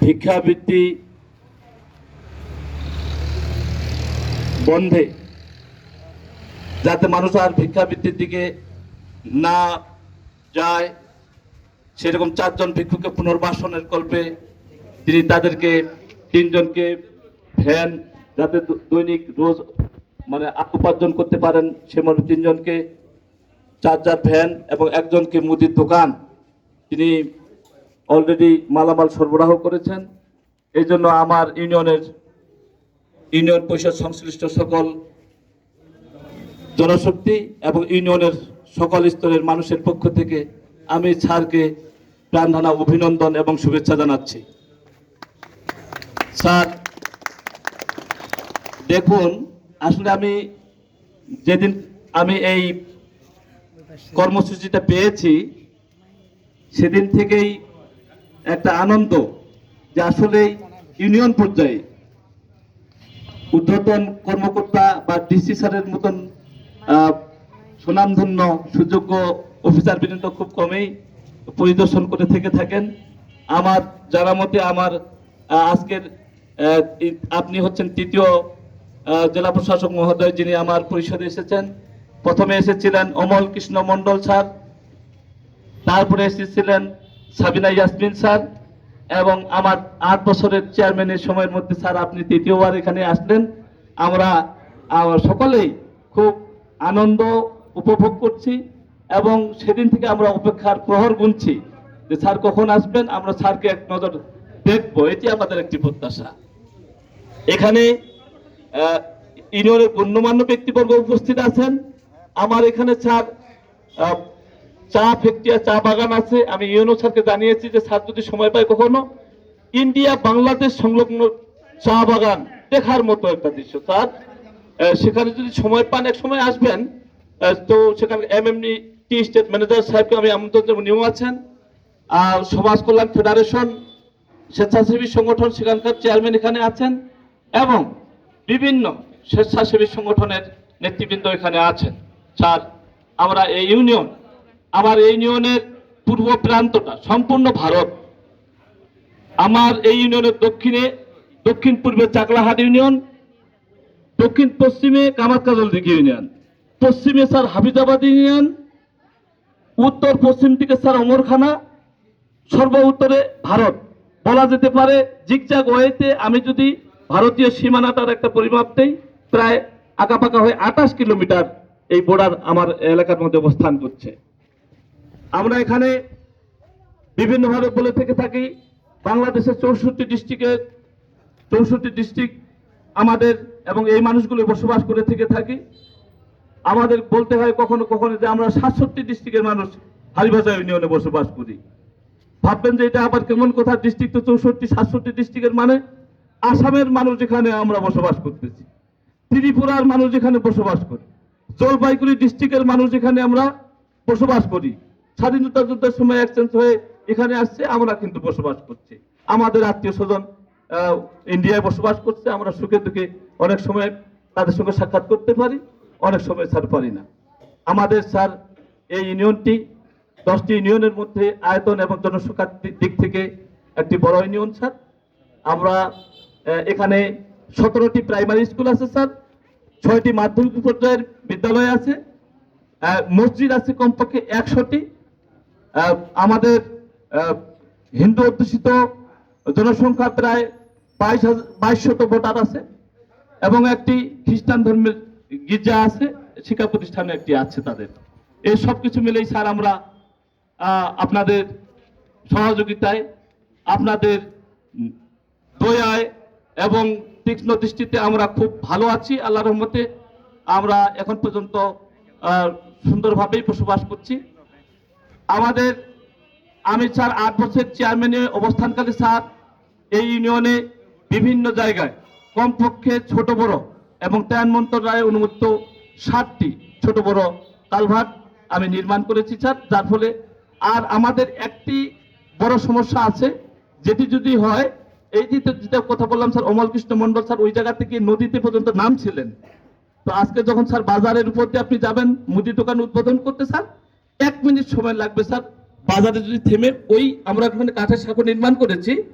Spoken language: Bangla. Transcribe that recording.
ভিক্ষাবৃত্তি বন্ধে, যাতে মানুষ আর ভিক্ষাবৃত্তির দিকে না যায়, সেরকম 4 জন ভিক্ষুকে পুনর্বাসনের কল্পে তিনি তাদেরকে 3 জনকে ভ্যান, যাতে দৈনিক রোজ মানে উপার্জন করতে পারেন, সে মতো 3 জনকে 4 ভ্যান এবং 1 জনকে মুদির দোকান তিনি অলরেডি মালামাল সরবরাহ করেছেন। এই জন্য আমার ইউনিয়ন পরিষদ সংশ্লিষ্ট সকল জনশক্তি এবং ইউনিয়নের সকল স্তরের মানুষের পক্ষ থেকে আমি স্যারকে প্রাণঢালা অভিনন্দন এবং শুভেচ্ছা জানাচ্ছি। স্যার দেখুন, আসলে আমি যেদিন এই কর্মসূচিটা পেয়েছি সেদিন থেকেই একটা আনন্দ যে আসলে ইউনিয়ন পর্যায়ে ঊর্ধ্বতন কর্মকর্তা বা ডিসি স্যারের মতন সুনামধন্য সুযোগ্য অফিসার বৃন্দ খুব কমই পরিদর্শন করে থেকে থাকেন। আমার জানা মতে আমার আজকের আপনি হচ্ছেন 3য় জেলা প্রশাসক মহোদয় যিনি আমার পরিষদে এসেছেন। প্রথমে এসেছিলেন অমল কৃষ্ণ মণ্ডল স্যার, তারপরে এসেছিলেন সাবিনা ইয়াসমিন স্যার, এবং আমার 8 বছরের চেয়ারম্যানের সময়ের মধ্যে স্যার আপনি 3য়বার এখানে আসলেন। আমরা সকলেই খুব আনন্দ উপভোগ করছি এবং সেদিন থেকে আমরা অপেক্ষার প্রহর গুনছি যে স্যার কখন আসবেন, আমরা স্যারকে এক নজর দেখবো, এটি আমাদের একটি প্রত্যাশা। এখানে ইউনিয়নের গণ্যমান্য ব্যক্তিবর্গ উপস্থিত আছেন। আমার এখানে স্যার চা ফ্যাক্টরি, চা বাগান আছে। আমি ইউনো স্যারকে জানিয়েছি যে স্যার যদি সময় পায় কখনো ইন্ডিয়া বাংলাদেশ সংলগ্ন চা বাগান দেখার মতো একটা দৃশ্য স্যার, সেখানে যদি সময় পান এক সময় আসবেন। তো সেখানে এমএমডি টি স্টেট ম্যানেজার সাহেবকে আমি আমন্ত্রণ জানাবো, উনিও আছেন। আর সমাজ কল্যাণ ফেডারেশন স্বেচ্ছাসেবী সংগঠন সেখানকার চেয়ারম্যান এখানে আছেন এবং বিভিন্ন স্বেচ্ছাসেবী সংগঠনের নেতৃবৃন্দ এখানে আছেন। স্যার আমরা আমার এই ইউনিয়নের পূর্ব প্রান্তটা সম্পূর্ণ ভারত। আমার এই ইউনিয়নের দক্ষিণ পূর্বে চাকলাহাট ইউনিয়ন, দক্ষিণ পশ্চিমে কামাতকাজলদিঘি ইউনিয়ন, পশ্চিমে স্যার হাফিজাবাদ ইউনিয়ন, উত্তর পশ্চিম দিকে স্যার অমরখানা, সর্ব উত্তরে ভারত। বলা যেতে পারে জিগজাগ ওয়েতে আমি যদি ভারতীয় সীমানাটার একটা পরিমাপ দেই, প্রায় আঁকাপাকা হয়ে 28 কিলোমিটার এই বর্ডার আমার এলাকার মধ্যে অবস্থান করছে। আমরা এখানে বিভিন্নভাবে বলে থেকে থাকি বাংলাদেশের 64 ডিস্ট্রিক্ট আমাদের এবং এই মানুষগুলো বসবাস করে থেকে থাকি। আমাদের বলতে হয় কখনো কখনো যে আমরা 67 ডিস্ট্রিক্টের মানুষ হালিবাজার ইউনিয়নে বসবাস করি। ভাববেন যে এটা আবার কেমন কথা, ডিস্ট্রিক্ট তো 67 ডিস্ট্রিক্টের মানে আসামের মানুষ যেখানে আমরা বসবাস করতেছি, ত্রিপুরার মানুষ যেখানে বসবাস করি, জলপাইগুড়ি ডিস্ট্রিক্টের মানুষ যেখানে আমরা বসবাস করি, স্বাধীনতা যুদ্ধের সময় এক্সচেঞ্জ হয়ে এখানে আসছে, আমরা কিন্তু বসবাস করছি। আমাদের আত্মীয় স্বজন ইন্ডিয়ায় বসবাস করছে, আমরা সুখে দুঃখে অনেক সময় তাদের সঙ্গে সাক্ষাৎ করতে পারি, অনেক সময় স্যার পারি না। আমাদের স্যার এই ইউনিয়নটি 10টি ইউনিয়নের মধ্যে আয়তন এবং জনসংখ্যার দিক থেকে একটি বড় ইউনিয়ন স্যার। আমরা এখানে 17টি প্রাইমারি স্কুল আছে স্যার, 6টি মাধ্যমিক পর্যায়ের বিদ্যালয় আছে, মসজিদ আছে কমপক্ষে 100টি। আমাদের হিন্দু অধ্যুষিত জনসংখ্যা প্রায় 2200 ভোটার আছে এবং একটি খ্রিস্টান ধর্মের গির্জা আছে, শিক্ষা প্রতিষ্ঠান একটি আছে তাদের। এই সব কিছু মিলেই স্যার আমরা আপনাদের সহযোগিতায়, আপনাদের দয়ায় এবং তীক্ষ্ণ দৃষ্টিতে আমরা খুব ভালো আছি। আল্লাহর রহমতে আমরা এখন পর্যন্ত সুন্দরভাবেই বসবাস করছি। আমি স্যার 8 বছর চেয়ারম্যানে অবস্থানকালে স্যার এই ইউনিয়নে বিভিন্ন জায়গায় কমপক্ষে ছোট বড় এবং ত্রাণ মন্ত্রণালয়ে অনুমোদিত 7টি ছোট বড় কালভার্ট আমি নির্মাণ করেছি স্যার। যার ফলে আর আমাদের একটি বড় সমস্যা আছে, যেটি যদি হয়, এই যেটা কথা বললাম স্যার, অমল কৃষ্ণ মণ্ডল স্যার ওই জায়গা থেকে নদীতে পর্যন্ত নামছিলেন। তো আজকে যখন স্যার বাজারের উপর দিয়ে আপনি যাবেন মুদি দোকান উদ্বোধন করতে স্যার, 1 মিনিট সময় লাগবে স্যার। বাজারে যদি থেমে আমরা ওখানে কাঠের সাঁকো নির্মাণ করেছি,